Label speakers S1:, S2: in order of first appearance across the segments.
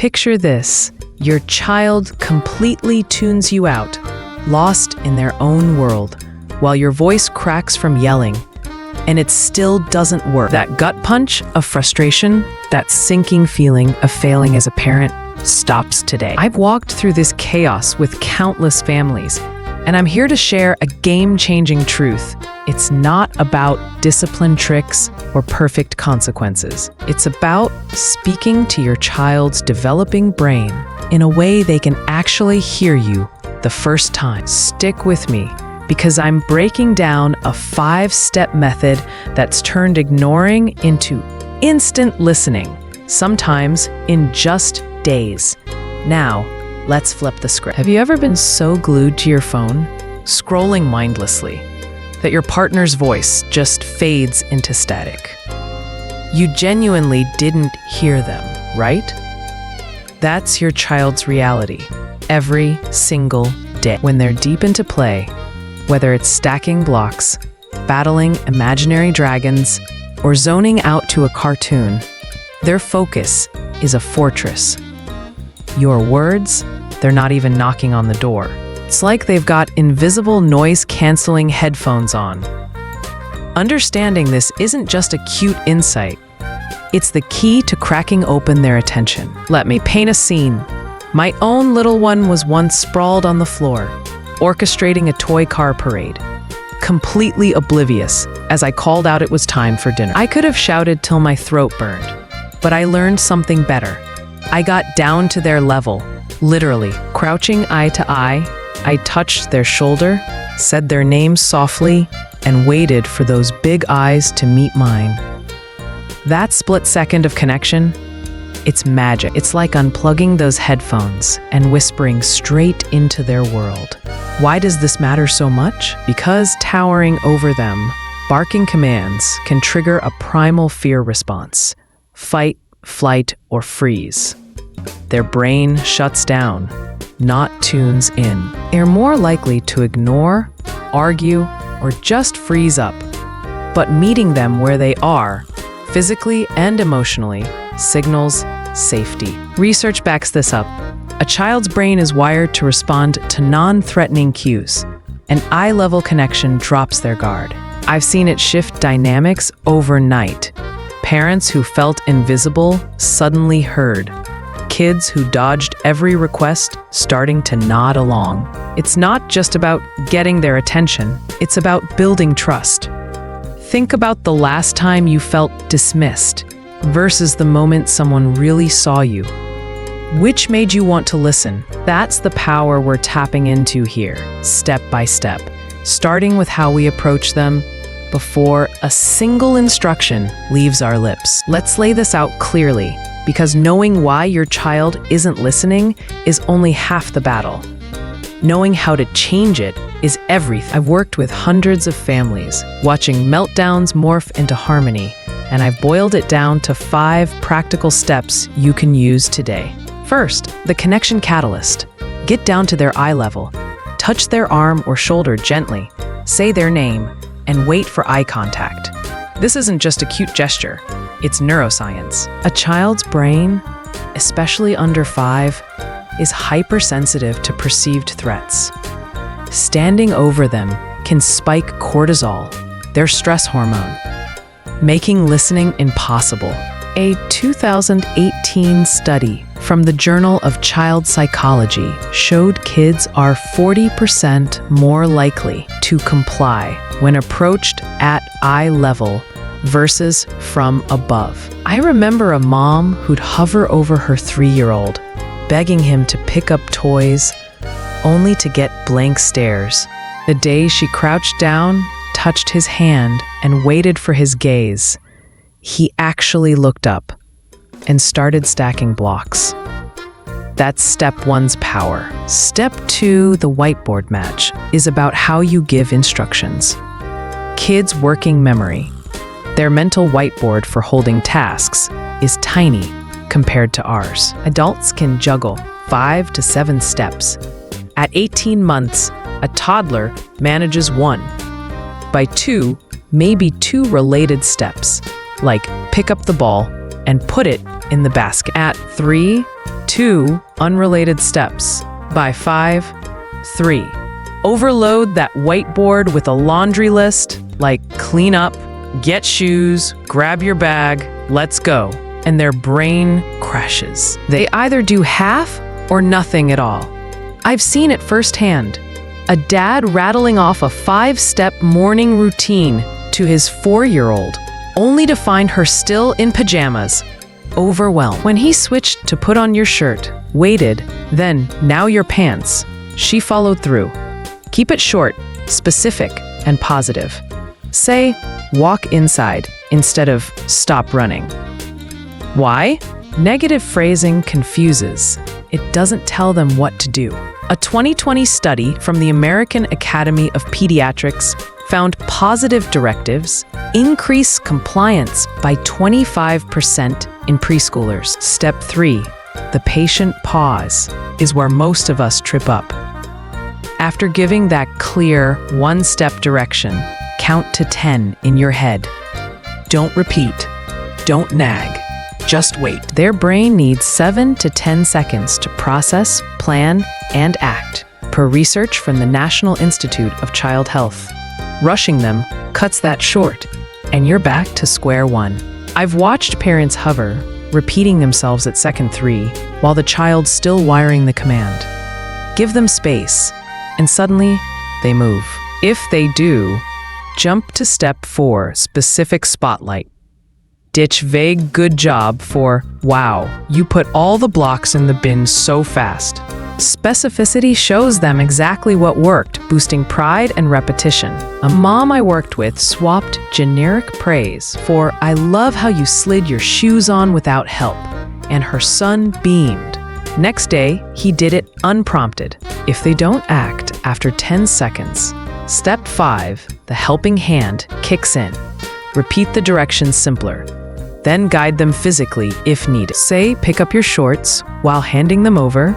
S1: Picture this. Your child completely tunes you out, lost in their own world, while your voice cracks from yelling, and it still doesn't work. That gut punch of frustration, that sinking feeling of failing as a parent, stops today. I've walked through this chaos with countless families, and I'm here to share a game-changing truth. It's not about discipline tricks or perfect consequences. It's about speaking to your child's developing brain in a way they can actually hear you the first time. Stick with me, because I'm breaking down a 5-step method that's turned ignoring into instant listening, sometimes in just days. Now, let's flip the script. Have you ever been so glued to your phone, scrolling mindlessly, that your partner's voice just fades into static? You genuinely didn't hear them, right? That's your child's reality every single day. When they're deep into play, whether it's stacking blocks, battling imaginary dragons, or zoning out to a cartoon, their focus is a fortress. Your words, they're not even knocking on the door. It's like they've got invisible noise-canceling headphones on. Understanding this isn't just a cute insight. It's the key to cracking open their attention. Let me paint a scene. My own little one was once sprawled on the floor, orchestrating a toy car parade, completely oblivious as I called out it was time for dinner. I could have shouted till my throat burned, but I learned something better. I got down to their level, literally, crouching eye to eye. I touched their shoulder, said their name softly, and waited for those big eyes to meet mine. That split second of connection, it's magic. It's like unplugging those headphones and whispering straight into their world. Why does this matter so much? Because towering over them, barking commands can trigger a primal fear response: fight, flight, or freeze. Their brain shuts down, not tunes in. They're more likely to ignore, argue, or just freeze up. But meeting them where they are, physically and emotionally, signals safety. Research backs this up. A child's brain is wired to respond to non-threatening cues. An eye-level connection drops their guard. I've seen it shift dynamics overnight. Parents who felt invisible suddenly heard. Kids who dodged every request starting to nod along. It's not just about getting their attention, it's about building trust. Think about the last time you felt dismissed versus the moment someone really saw you. Which made you want to listen? That's the power we're tapping into here, step by step, starting with how we approach them before a single instruction leaves our lips. Let's lay this out clearly, because knowing why your child isn't listening is only half the battle. Knowing how to change it is everything. I've worked with hundreds of families, watching meltdowns morph into harmony, and I've boiled it down to 5 practical steps you can use today. First, the connection catalyst. Get down to their eye level. Touch their arm or shoulder gently, say their name, and wait for eye contact. This isn't just a cute gesture, it's neuroscience. A child's brain, especially under 5, is hypersensitive to perceived threats. Standing over them can spike cortisol, their stress hormone, making listening impossible. A 2018 study from the Journal of Child Psychology showed kids are 40% more likely to comply when approached at eye level versus from above. I remember a mom who'd hover over her 3-year-old, begging him to pick up toys, only to get blank stares. The day she crouched down, touched his hand, and waited for his gaze, he actually looked up and started stacking blocks. That's step 1's power. Step 2, the whiteboard match, is about how you give instructions. Kids' working memory, their mental whiteboard for holding tasks, is tiny compared to ours. Adults can juggle 5 to 7 steps. At 18 months, a toddler manages 1. By 2, maybe 2 related steps, like pick up the ball and put it in the basket. At 3, 2 unrelated steps. By 5, 3. Overload that whiteboard with a laundry list, like clean up, get shoes, grab your bag, let's go. And their brain crashes. They either do half or nothing at all. I've seen it firsthand. A dad rattling off a 5-step morning routine to his 4-year-old, only to find her still in pajamas, overwhelmed. When he switched to put on your shirt, waited, then now your pants, she followed through. Keep it short, specific, and positive. Say, walk inside instead of stop running. Why? Negative phrasing confuses. It doesn't tell them what to do. A 2020 study from the American Academy of Pediatrics found positive directives increase compliance by 25% in preschoolers. Step 3, the patient pause, is where most of us trip up. After giving that clear, one-step direction, count to 10 in your head. Don't repeat. Don't nag. Just wait. Their brain needs 7 to 10 seconds to process, plan, and act, per research from the National Institute of Child Health. Rushing them cuts that short, and you're back to square one. I've watched parents hover, repeating themselves at second 3, while the child's still wiring the command. Give them space, and suddenly, they move. If they do, jump to step 4, specific spotlight. Ditch vague good job for, wow, you put all the blocks in the bin so fast. Specificity shows them exactly what worked, boosting pride and repetition. A mom I worked with swapped generic praise for, I love how you slid your shoes on without help, and her son beamed. Next day, he did it unprompted. If they don't act after 10 seconds, step 5, the helping hand, kicks in. Repeat the directions simpler. Then guide them physically if needed. Say, pick up your shorts while handing them over,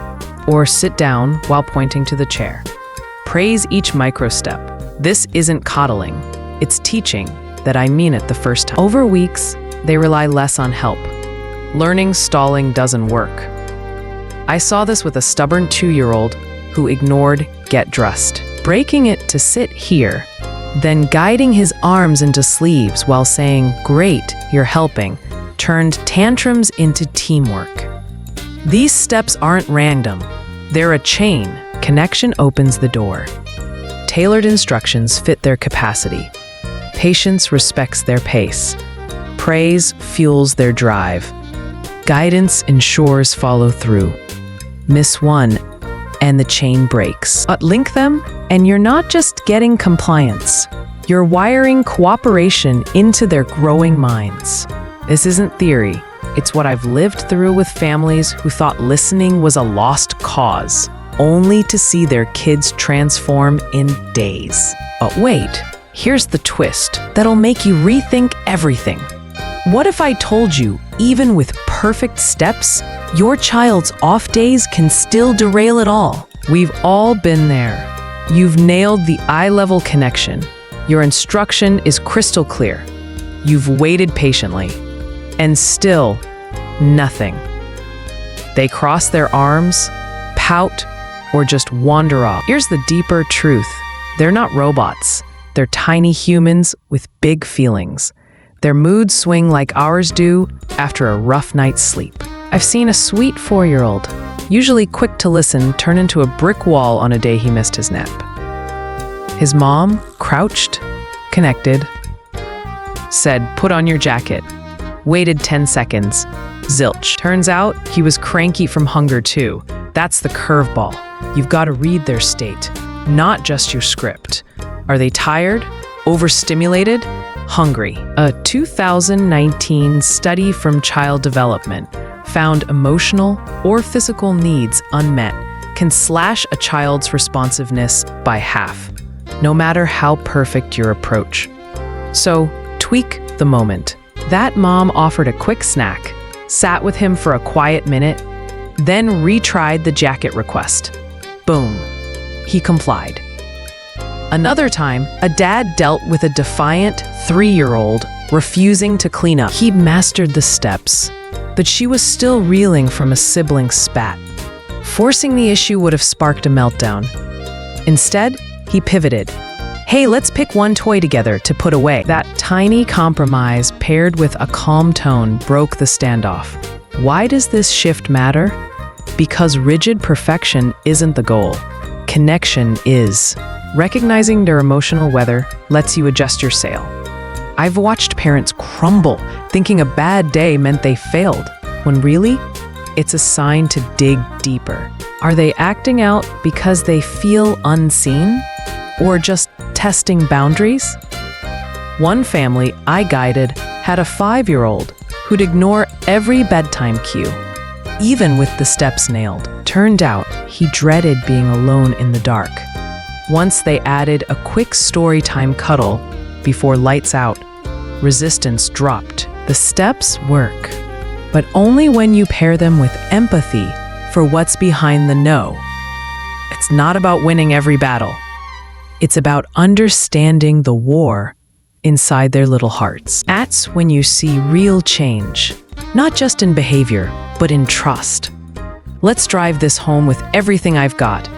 S1: or sit down while pointing to the chair. Praise each micro step. This isn't coddling, it's teaching that I mean it the first time. Over weeks, they rely less on help. Learning stalling doesn't work. I saw this with a stubborn 2-year-old who ignored get dressed. Breaking it to sit here, then guiding his arms into sleeves while saying, great, you're helping, turned tantrums into teamwork. These steps aren't random. They're a chain. Connection opens the door. Tailored instructions fit their capacity. Patience respects their pace. Praise fuels their drive. Guidance ensures follow through. Miss one, and the chain breaks. But link them, and you're not just getting compliance. You're wiring cooperation into their growing minds. This isn't theory. It's what I've lived through with families who thought listening was a lost cause, only to see their kids transform in days. But wait, here's the twist that'll make you rethink everything. What if I told you, even with perfect steps, your child's off days can still derail it all? We've all been there. You've nailed the eye-level connection. Your instruction is crystal clear. You've waited patiently. And still, nothing. They cross their arms, pout, or just wander off. Here's the deeper truth. They're not robots. They're tiny humans with big feelings. Their moods swing like ours do after a rough night's sleep. I've seen a sweet 4-year-old, usually quick to listen, turn into a brick wall on a day he missed his nap. His mom, crouched, connected, said, put on your jacket. Waited 10 seconds. Zilch. Turns out he was cranky from hunger too. That's the curveball. You've got to read their state, not just your script. Are they tired? Overstimulated? Hungry? A 2019 study from Child Development found emotional or physical needs unmet can slash a child's responsiveness by half, no matter how perfect your approach. So, tweak the moment. That mom offered a quick snack, sat with him for a quiet minute, then retried the jacket request. Boom. He complied. Another time, a dad dealt with a defiant 3-year-old refusing to clean up. He mastered the steps. but she was still reeling from a sibling spat. Forcing the issue would have sparked a meltdown. Instead, he pivoted. Hey, let's pick one toy together to put away. That tiny compromise, paired with a calm tone, broke the standoff. Why does this shift matter? Because rigid perfection isn't the goal. Connection is. Recognizing their emotional weather lets you adjust your sail. I've watched parents crumble, thinking a bad day meant they failed, when really, it's a sign to dig deeper. Are they acting out because they feel unseen? Or just testing boundaries? One family I guided had a 5-year-old who'd ignore every bedtime cue, even with the steps nailed. Turned out he dreaded being alone in the dark. Once they added a quick story time cuddle before lights out, resistance dropped. The steps work, but only when you pair them with empathy for what's behind the no. It's not about winning every battle. It's about understanding the war inside their little hearts. That's when you see real change, not just in behavior, but in trust. Let's drive this home with everything I've got,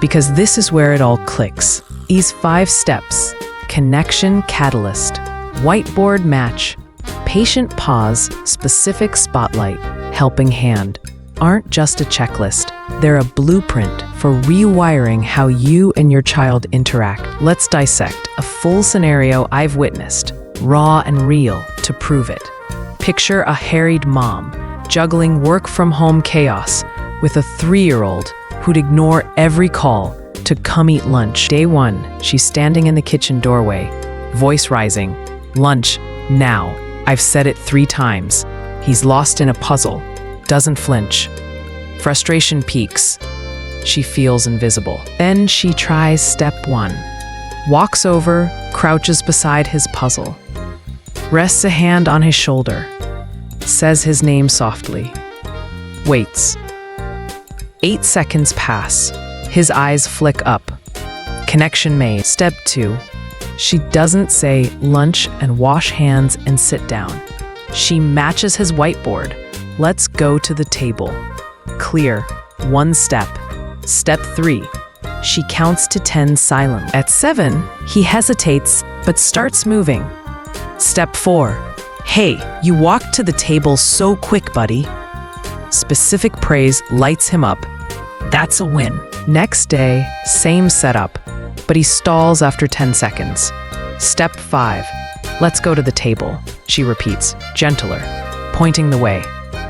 S1: because this is where it all clicks. These 5 steps: connection catalyst, whiteboard match, patient pause, specific spotlight, helping hand, aren't just a checklist. They're a blueprint for rewiring how you and your child interact. Let's dissect a full scenario I've witnessed, raw and real, to prove it. Picture a harried mom juggling work-from-home chaos with a 3-year-old who'd ignore every call to come eat lunch. Day 1, she's standing in the kitchen doorway, voice rising. Lunch, now. I've said it 3 times. He's lost in a puzzle. Doesn't flinch. Frustration peaks. She feels invisible. Then she tries step 1. Walks over, crouches beside his puzzle. Rests a hand on his shoulder. Says his name softly. Waits. 8 seconds pass. His eyes flick up. Connection made. Step 2. She doesn't say lunch and wash hands and sit down. She matches his whiteboard. Let's go to the table. Clear. 1 step. Step 3. She counts to 10 silently. At 7, he hesitates but starts moving. Step 4. Hey, you walked to the table so quick, buddy. Specific praise lights him up. That's a win. Next day, same setup, but he stalls after 10 seconds. Step 5. Let's go to the table, she repeats, gentler, pointing the way.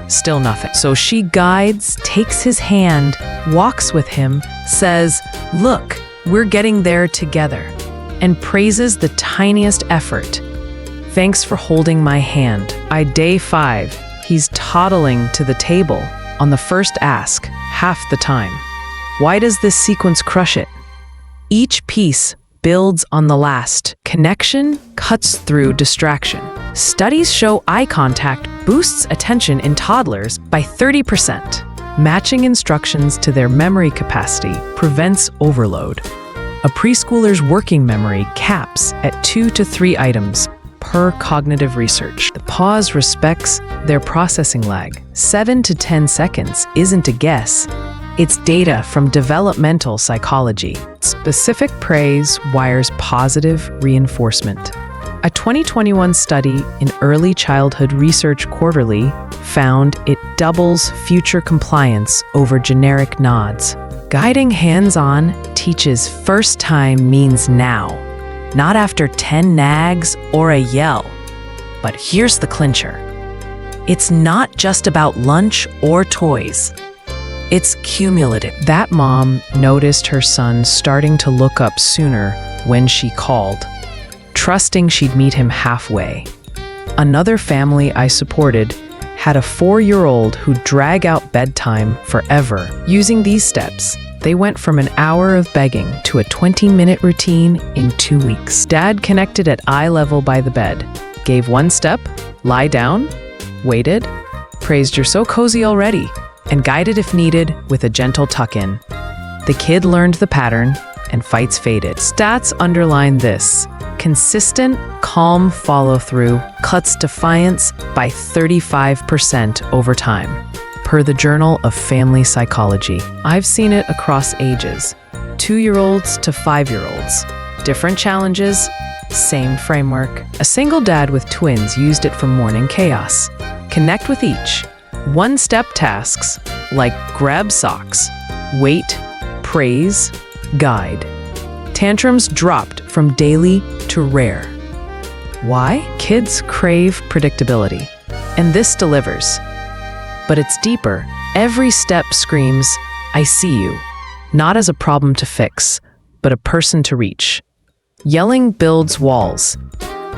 S1: Still nothing. So she guides, takes his hand, walks with him, says, "Look, we're getting there together," and praises the tiniest effort. "Thanks for holding my hand." By day 5, he's toddling to the table on the first ask, half the time. Why does this sequence crush it? Each piece builds on the last. Connection cuts through distraction. Studies show eye contact boosts attention in toddlers by 30%. Matching instructions to their memory capacity prevents overload. A preschooler's working memory caps at 2 to 3 items per cognitive research. The pause respects their processing lag. 7 to 10 seconds isn't a guess. It's data from developmental psychology. Specific praise wires positive reinforcement. A 2021 study in Early Childhood Research Quarterly found it doubles future compliance over generic nods. Guiding hands-on teaches first time means now, not after 10 nags or a yell. But here's the clincher. It's not just about lunch or toys. It's cumulative. That mom noticed her son starting to look up sooner when she called, trusting she'd meet him halfway. Another family I supported had a 4-year-old who'd drag out bedtime forever. Using these steps, they went from an hour of begging to a 20-minute routine in 2 weeks. Dad connected at eye level by the bed, gave 1 step, lie down, waited, praised "you're so cozy already," and guided if needed with a gentle tuck-in. The kid learned the pattern, and fights faded. Stats underline this. Consistent, calm follow-through cuts defiance by 35% over time, per the Journal of Family Psychology. I've seen it across ages, 2-year-olds to 5-year-olds. Different challenges, same framework. A single dad with twins used it for morning chaos. Connect with each. One-step tasks like grab socks, wait, praise, guide. Tantrums dropped from daily to rare. Why? Kids crave predictability, and this delivers. But it's deeper. Every step screams, "I see you," not as a problem to fix, but a person to reach. Yelling builds walls.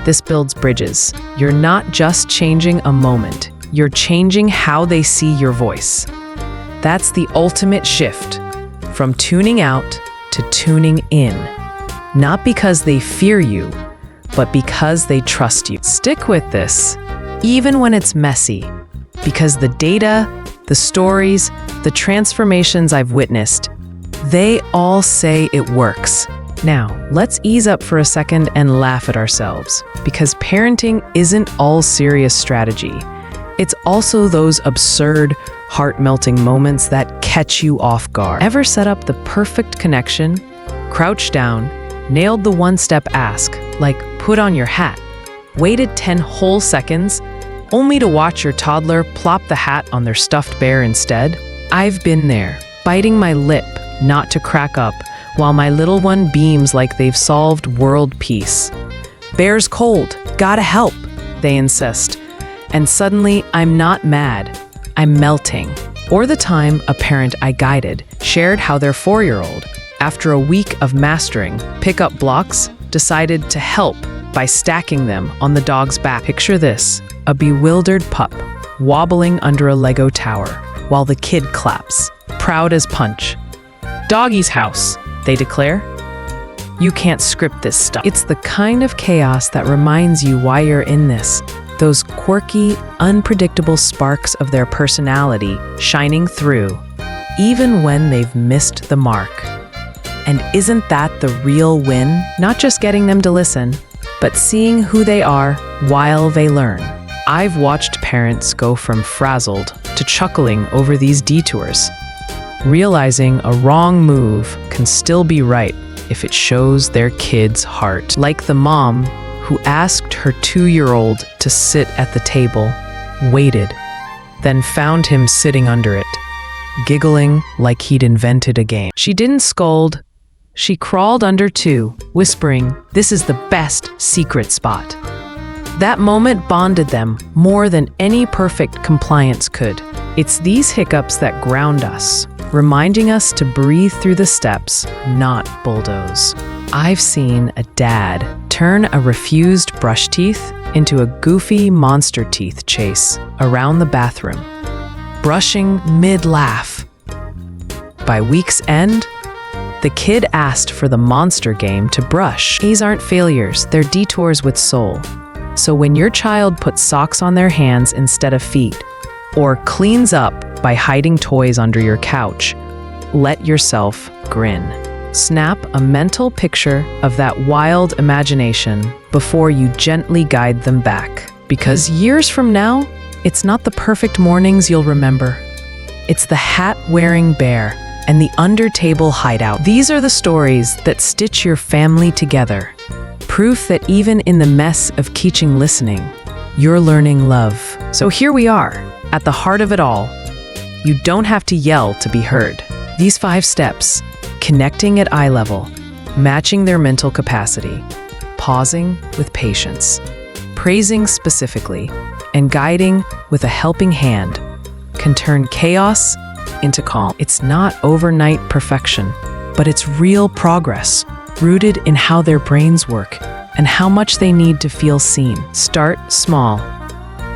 S1: This builds bridges. You're not just changing a moment, you're changing how they see your voice. That's the ultimate shift, from tuning out to tuning in. Not because they fear you, but because they trust you. Stick with this, even when it's messy, because the data, the stories, the transformations I've witnessed, they all say it works. Now, let's ease up for a second and laugh at ourselves, because parenting isn't all serious strategy. It's also those absurd, heart-melting moments that catch you off guard. Ever set up the perfect connection, crouched down, nailed the one-step ask, like put on your hat, waited 10 whole seconds, only to watch your toddler plop the hat on their stuffed bear instead? I've been there, biting my lip not to crack up, while my little one beams like they've solved world peace. "Bear's cold, gotta help," they insist. And suddenly, I'm not mad, I'm melting. Or the time a parent I guided shared how their 4-year-old, after a week of mastering pick-up blocks, decided to help by stacking them on the dog's back. Picture this, a bewildered pup wobbling under a Lego tower, while the kid claps, proud as punch. "Doggy's house," they declare. You can't script this stuff. It's the kind of chaos that reminds you why you're in this. Those quirky, unpredictable sparks of their personality shining through, even when they've missed the mark. And isn't that the real win? Not just getting them to listen, but seeing who they are while they learn. I've watched parents go from frazzled to chuckling over these detours, realizing a wrong move can still be right if it shows their kid's heart. Like the mom who asked her 2-year-old to sit at the table, waited, then found him sitting under it, giggling like he'd invented a game. She didn't scold. She crawled under too, whispering, "This is the best secret spot." That moment bonded them more than any perfect compliance could. It's these hiccups that ground us, reminding us to breathe through the steps, not bulldoze. I've seen a dad turn a refused brush teeth into a goofy monster teeth chase around the bathroom, brushing mid-laugh. By week's end, the kid asked for the monster game to brush. These aren't failures, they're detours with soul. So when your child puts socks on their hands instead of feet, or cleans up by hiding toys under your couch, let yourself grin. Snap a mental picture of that wild imagination before you gently guide them back. Because years from now, it's not the perfect mornings you'll remember. It's the hat-wearing bear and the under-table hideout. These are the stories that stitch your family together. Proof that even in the mess of teaching listening, you're learning love. So here we are, at the heart of it all. You don't have to yell to be heard. These 5 steps, connecting at eye level, matching their mental capacity, pausing with patience, praising specifically, and guiding with a helping hand, can turn chaos into calm. It's not overnight perfection, but it's real progress, rooted in how their brains work and how much they need to feel seen. Start small.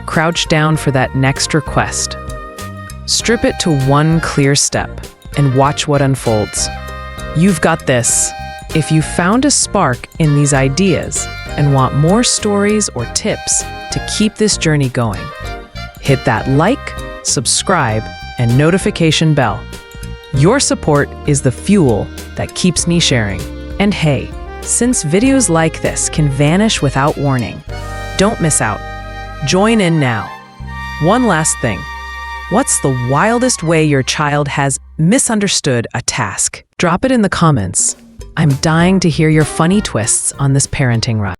S1: Crouch down for that next request. Strip it to one clear step and watch what unfolds. You've got this. If you found a spark in these ideas and want more stories or tips to keep this journey going, hit that like, subscribe, and notification bell. Your support is the fuel that keeps me sharing. And hey, Since videos like this can vanish without warning, don't miss out. Join in now. One last thing. What's the wildest way your child has misunderstood a task? Drop it in the comments. I'm dying to hear your funny twists on this parenting ride.